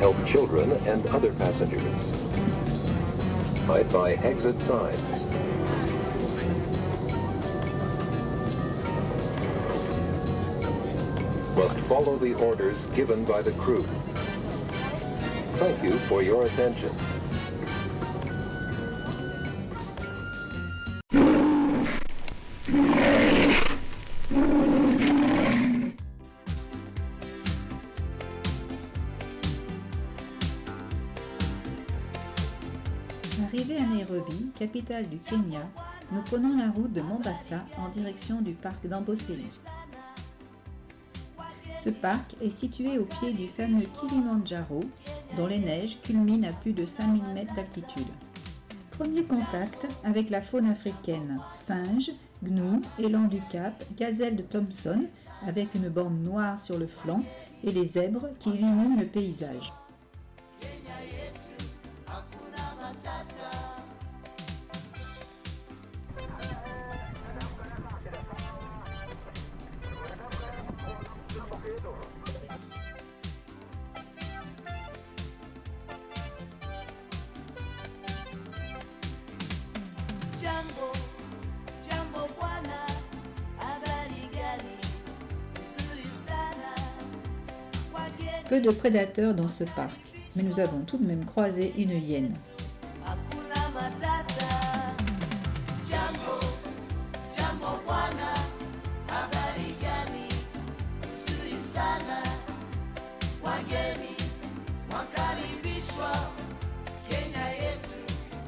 help children and other passengers. Hide by exit signs. Must follow the orders given by the crew. Thank you for your attention. Arrivé à Nairobi, capitale du Kenya, nous prenons la route de Mombasa en direction du parc d'Amboseli. Ce parc est situé au pied du fameux Kilimandjaro, dont les neiges culminent à plus de 5000 mètres d'altitude. Premier contact avec la faune africaine, singes, gnous, élans du Cap, gazelles de Thomson avec une bande noire sur le flanc et les zèbres qui illuminent le paysage. Peu de prédateurs dans ce parc, mais nous avons tout de même croisé une hyène.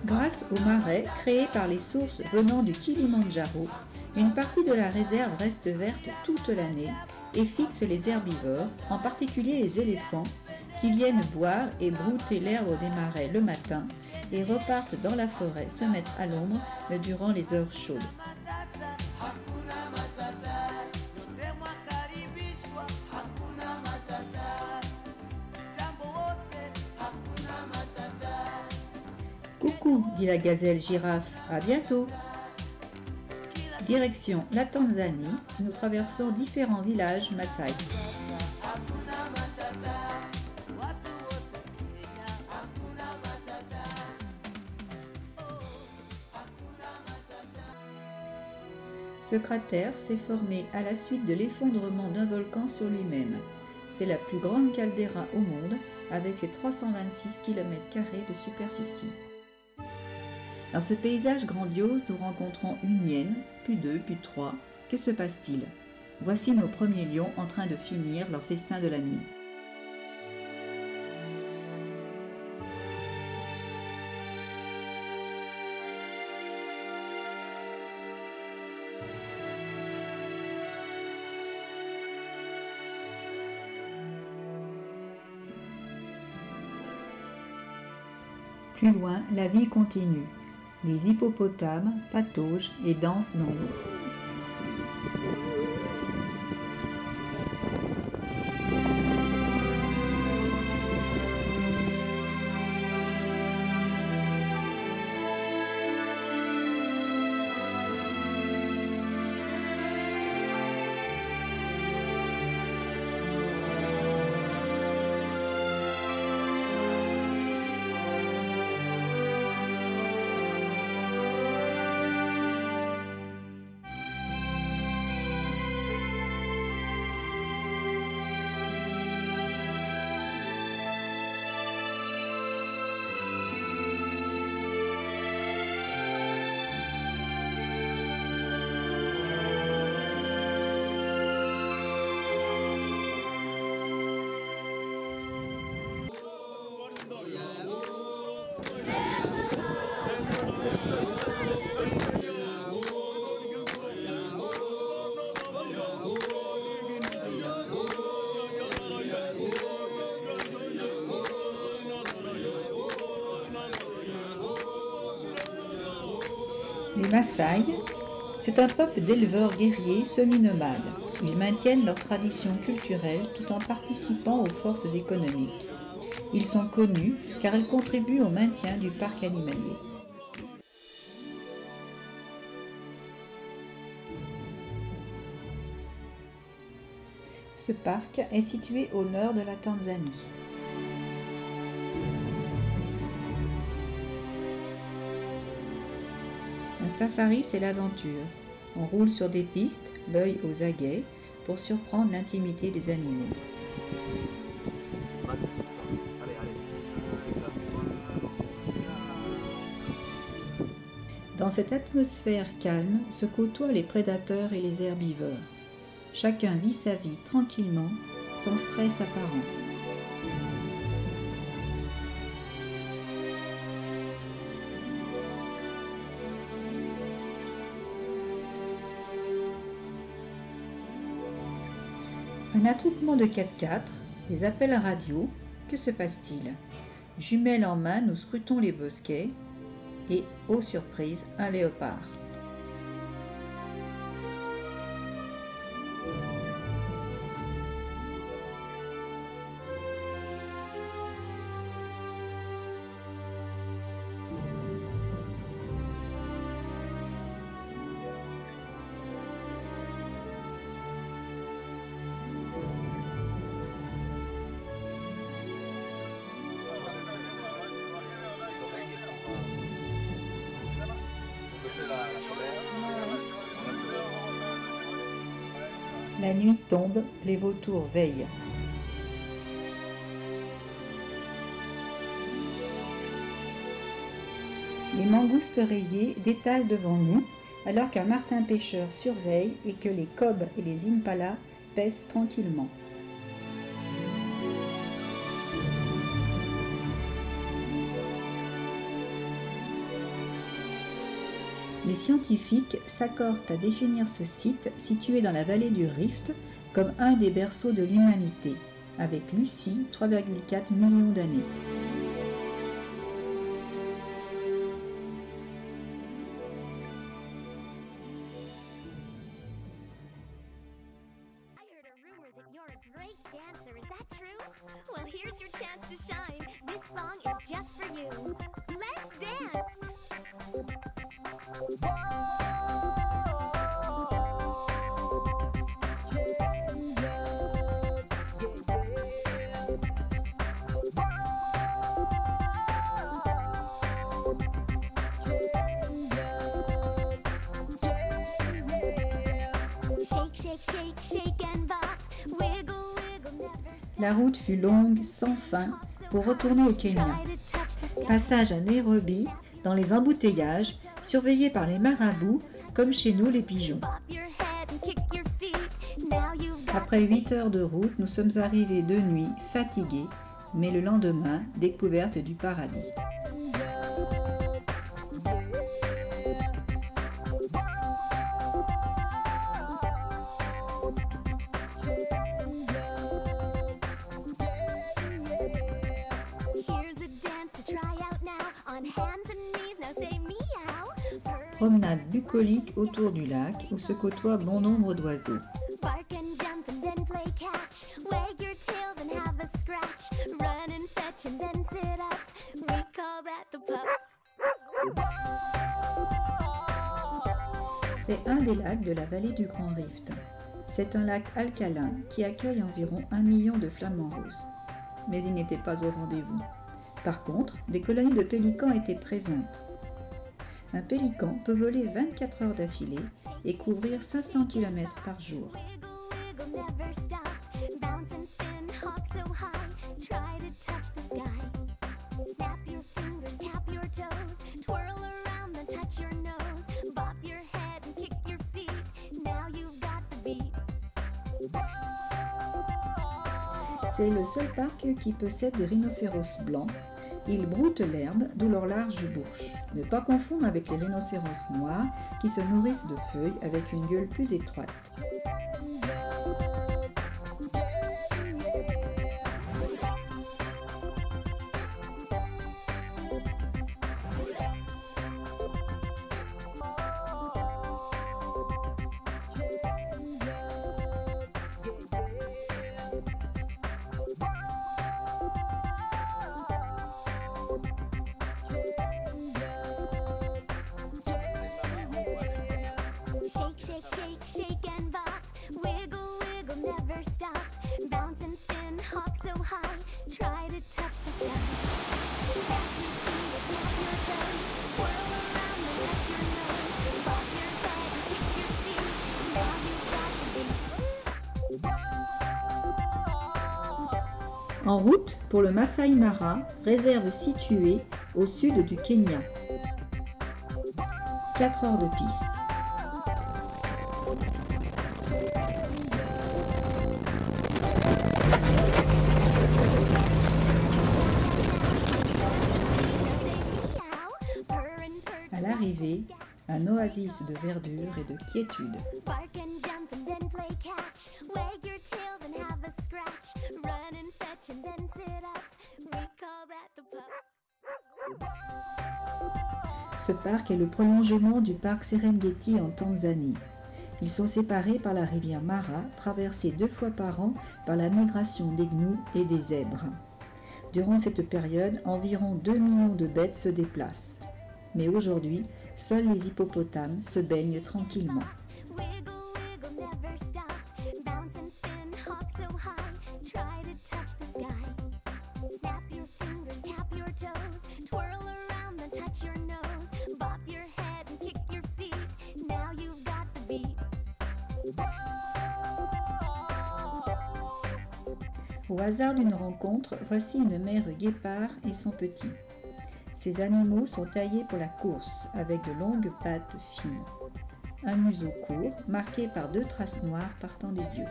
Grâce aux marais créés par les sources venant du Kilimandjaro, une partie de la réserve reste verte toute l'année et fixe les herbivores, en particulier les éléphants, qui viennent boire et brouter l'herbe des marais le matin et repartent dans la forêt se mettre à l'ombre durant les heures chaudes. Coucou, dit la gazelle girafe, à bientôt. Direction la Tanzanie, nous traversons différents villages Maasai. Ce cratère s'est formé à la suite de l'effondrement d'un volcan sur lui-même. C'est la plus grande caldeira au monde, avec ses 326 km² de superficie. Dans ce paysage grandiose, nous rencontrons une hyène, puis deux, puis trois. Que se passe-t-il? Voici nos premiers lions en train de finir leur festin de la nuit. Plus loin, la vie continue. Les hippopotames pataugent et dansent dans l'eau. Les Maasai, c'est un peuple d'éleveurs guerriers semi-nomades. Ils maintiennent leur tradition culturelle tout en participant aux forces économiques. Ils sont connus car ils contribuent au maintien du parc animalier. Ce parc est situé au nord de la Tanzanie. safari, c'est l'aventure. On roule sur des pistes, l'œil aux aguets, pour surprendre l'intimité des animaux. Dans cette atmosphère calme se côtoient les prédateurs et les herbivores. Chacun vit sa vie tranquillement, sans stress apparent. Un attroupement de 4x4, des appels radio, que se passe-t-il? Jumelles en main, nous scrutons les bosquets et, ô surprise, un léopard. La nuit tombe, les vautours veillent. Les mangoustes rayées détalent devant nous, alors qu'un martin pêcheur surveille et que les cobs et les impalas paissent tranquillement. Les scientifiques s'accordent à définir ce site situé dans la vallée du Rift comme un des berceaux de l'humanité, avec Lucie, 3,4 millions d'années. La route fut longue, sans fin, pour retourner au Kenya. Passage à Nairobi, dans les embouteillages, surveillés par les marabouts, comme chez nous les pigeons. Après 8 heures de route, nous sommes arrivés de nuit, fatigués, mais le lendemain, découverte du paradis. Promenade bucolique autour du lac où se côtoient bon nombre d'oiseaux. C'est un des lacs de la vallée du Grand Rift. C'est un lac alcalin qui accueille environ 1 million de flamants roses. Mais il n'était pas au rendez-vous. Par contre, des colonies de pélicans étaient présentes. Un pélican peut voler 24 heures d'affilée et couvrir 500 km par jour. C'est le seul parc qui possède des rhinocéros blancs. Ils broutent l'herbe, d'où leur large bouche. Ne pas confondre avec les rhinocéros noirs qui se nourrissent de feuilles avec une gueule plus étroite. En route pour le Masai Mara, réserve située au sud du Kenya. 4 heures de piste. À l'arrivée, un oasis de verdure et de quiétude. Ce parc est le prolongement du parc Serengeti en Tanzanie. Ils sont séparés par la rivière Mara, traversée 2 fois par an par la migration des gnous et des zèbres. Durant cette période, environ 2 millions de bêtes se déplacent. Mais aujourd'hui, seuls les hippopotames se baignent tranquillement. Au hasard d'une rencontre, voici une mère guépard et son petit. Ces animaux sont taillés pour la course, avec de longues pattes fines. Un museau court, marqué par 2 traces noires partant des yeux.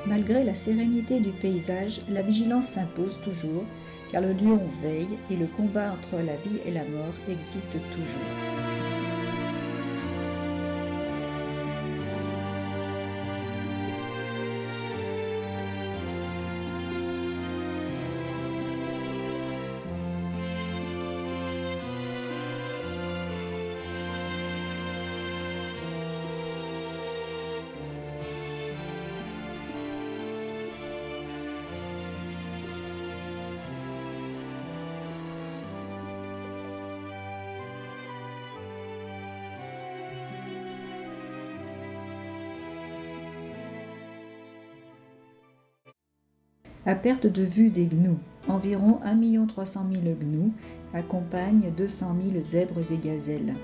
Malgré la sérénité du paysage, la vigilance s'impose toujours, car le lion veille et le combat entre la vie et la mort existe toujours. À perte de vue des gnous, environ 1 300 000 gnous accompagnent 200 000 zèbres et gazelles.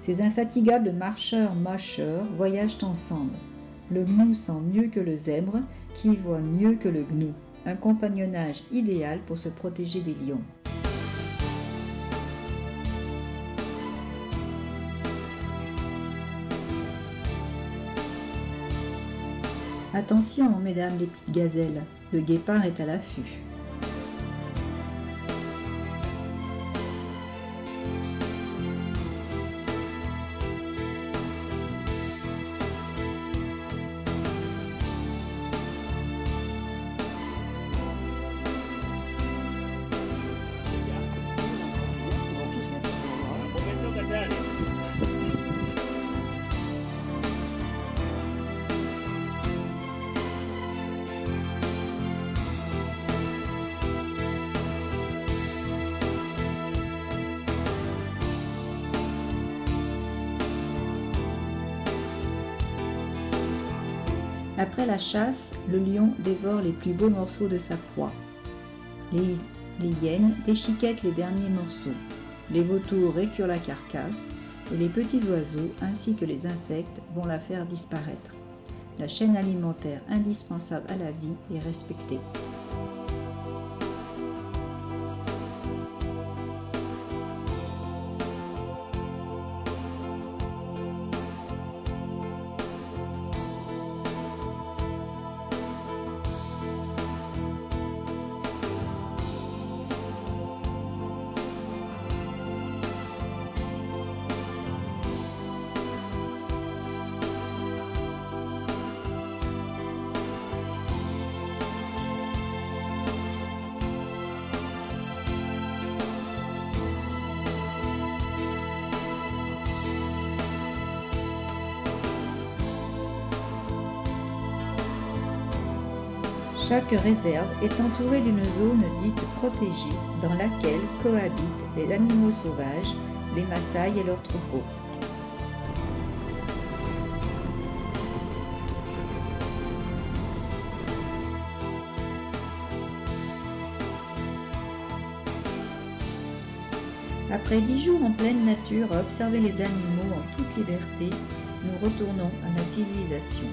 Ces infatigables marcheurs-mâcheurs voyagent ensemble. Le gnou sent mieux que le zèbre, qui voit mieux que le gnou. Un compagnonnage idéal pour se protéger des lions. Attention, mesdames les petites gazelles, le guépard est à l'affût. Après la chasse, le lion dévore les plus beaux morceaux de sa proie. Les hyènes déchiquettent les derniers morceaux. Les vautours récurent la carcasse et les petits oiseaux ainsi que les insectes vont la faire disparaître. La chaîne alimentaire indispensable à la vie est respectée. Chaque réserve est entourée d'une zone dite protégée dans laquelle cohabitent les animaux sauvages, les Maasai et leurs troupeaux. Après 10 jours en pleine nature à observer les animaux en toute liberté, nous retournons à la civilisation.